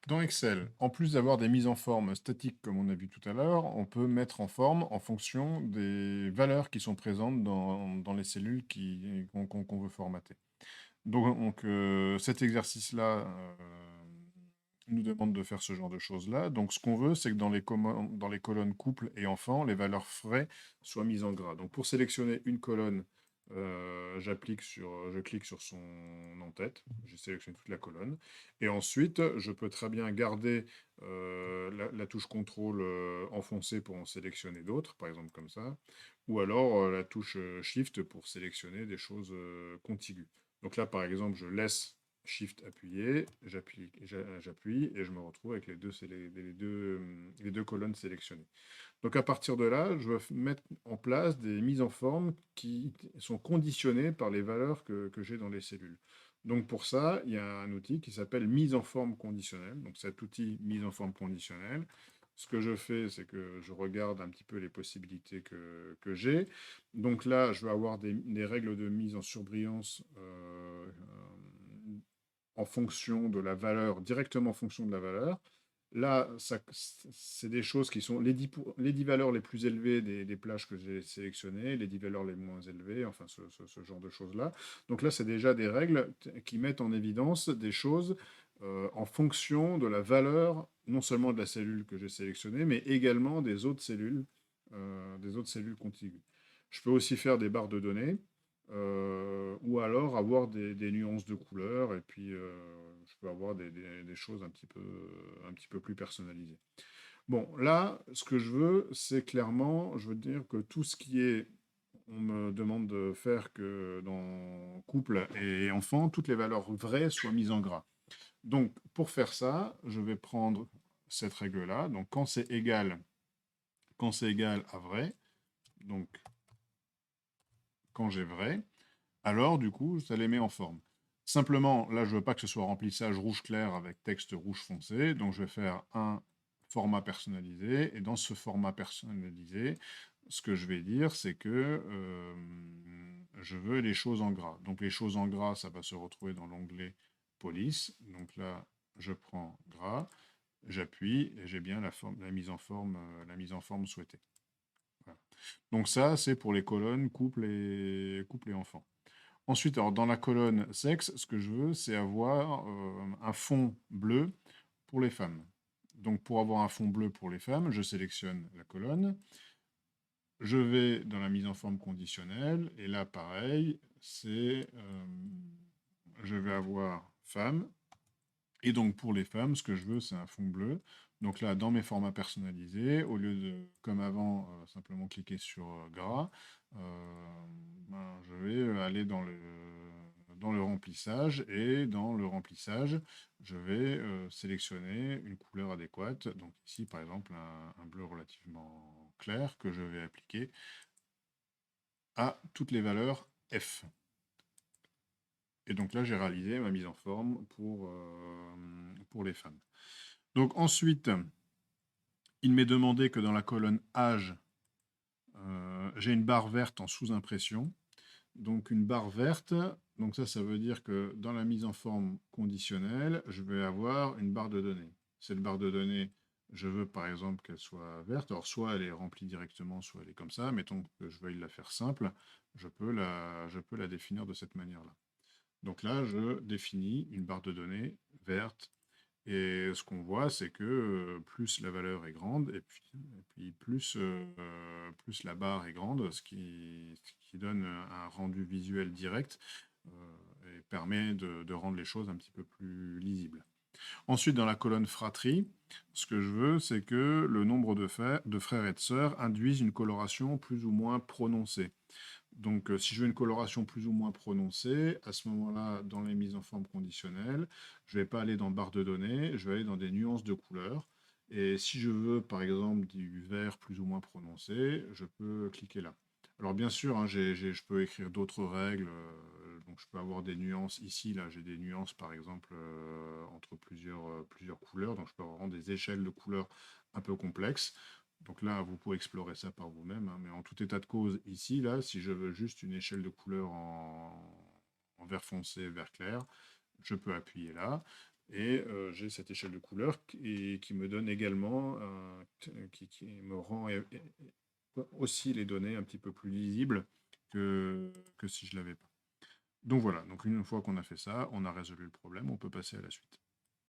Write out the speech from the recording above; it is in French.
Dans Excel, en plus d'avoir des mises en forme statiques comme on a vu tout à l'heure, on peut mettre en forme en fonction des valeurs qui sont présentes dans les cellules qu'on veut formater. Cet exercice-là nous demande de faire ce genre de choses-là. Donc ce qu'on veut, c'est que dans les colonnes couple et enfant, les valeurs vraies soient mises en gras. Donc pour sélectionner une colonne, je clique sur son en-tête, j'ai sélectionné toute la colonne. Et ensuite, je peux très bien garder la touche contrôle enfoncée pour en sélectionner d'autres, par exemple comme ça, ou alors la touche Shift pour sélectionner des choses contiguës. Donc là, par exemple, je laisse Shift appuyé, j'appuie et je me retrouve avec les deux colonnes sélectionnées. Donc à partir de là, je vais mettre en place des mises en forme qui sont conditionnées par les valeurs que j'ai dans les cellules. Donc pour ça, il y a un outil qui s'appelle mise en forme conditionnelle. Donc cet outil mise en forme conditionnelle, ce que je fais, c'est que je regarde un petit peu les possibilités que j'ai. Donc là, je vais avoir des règles de mise en surbrillance en fonction de la valeur, directement en fonction de la valeur. Là, c'est des choses qui sont les 10 valeurs les plus élevées des plages que j'ai sélectionnées, les 10 valeurs les moins élevées, enfin ce genre de choses-là. Donc là, c'est déjà des règles qui mettent en évidence des choses en fonction de la valeur, non seulement de la cellule que j'ai sélectionnée, mais également des autres cellules contiguës. Je peux aussi faire des barres de données ou alors avoir des nuances de couleurs, et puis je peux avoir des choses un petit peu plus personnalisées. Bon, là, ce que je veux, c'est clairement, je veux dire que tout ce qui est, on me demande de faire que dans couple et enfant, toutes les valeurs vraies soient mises en gras. Donc, pour faire ça, je vais prendre cette règle-là. Donc, quand c'est égal à vrai, donc quand j'ai vrai, alors du coup, ça les met en forme. Simplement, là, je ne veux pas que ce soit remplissage rouge clair avec texte rouge foncé, donc je vais faire un format personnalisé, et dans ce format personnalisé, ce que je vais dire, c'est que je veux les choses en gras. Donc les choses en gras, ça va se retrouver dans l'onglet police. Donc là, je prends gras, j'appuie, et j'ai bien la mise en forme souhaitée. Voilà. Donc ça, c'est pour les colonnes couple et enfant. Ensuite, alors, dans la colonne sexe, ce que je veux, c'est avoir un fond bleu pour les femmes. Donc, pour avoir un fond bleu pour les femmes, je sélectionne la colonne. Je vais dans la mise en forme conditionnelle. Et là, pareil, je vais avoir femme. Et donc, pour les femmes, ce que je veux, c'est un fond bleu. Donc là, dans mes formats personnalisés, au lieu de, comme avant, simplement cliquer sur gras, je vais aller dans le remplissage. Et dans le remplissage, je vais sélectionner une couleur adéquate. Donc ici, par exemple, un bleu relativement clair que je vais appliquer à toutes les valeurs F. Et donc là, j'ai réalisé ma mise en forme pour les femmes. Donc ensuite, il m'est demandé que dans la colonne âge, j'ai une barre verte en sous-impression. Donc une barre verte, donc ça veut dire que dans la mise en forme conditionnelle, je vais avoir une barre de données. Cette barre de données, je veux par exemple qu'elle soit verte. Alors soit elle est remplie directement, soit elle est comme ça. Mettons que je veuille la faire simple, je peux la définir de cette manière-là. Donc là, je définis une barre de données verte. Et ce qu'on voit, c'est que plus la valeur est grande, et puis plus la barre est grande, ce qui donne un rendu visuel direct et permet de rendre les choses un petit peu plus lisibles. Ensuite, dans la colonne fratrie, ce que je veux, c'est que le nombre de frères et de sœurs induise une coloration plus ou moins prononcée. Donc, si je veux une coloration plus ou moins prononcée, à ce moment-là, dans les mises en forme conditionnelles, je ne vais pas aller dans barre de données, je vais aller dans des nuances de couleurs. Et si je veux, par exemple, du vert plus ou moins prononcé, je peux cliquer là. Alors, bien sûr, hein, je peux écrire d'autres règles. Donc, je peux avoir des nuances ici. Là, j'ai des nuances, par exemple, entre plusieurs couleurs. Donc, je peux avoir vraiment des échelles de couleurs un peu complexes. Donc là, vous pouvez explorer ça par vous-même, hein, mais en tout état de cause, ici, là, si je veux juste une échelle de couleurs en vert foncé, vert clair, je peux appuyer là. Et j'ai cette échelle de couleurs qui me donne également, qui me rend aussi les données un petit peu plus lisibles que si je l'avais pas. Donc voilà, donc une fois qu'on a fait ça, on a résolu le problème, on peut passer à la suite.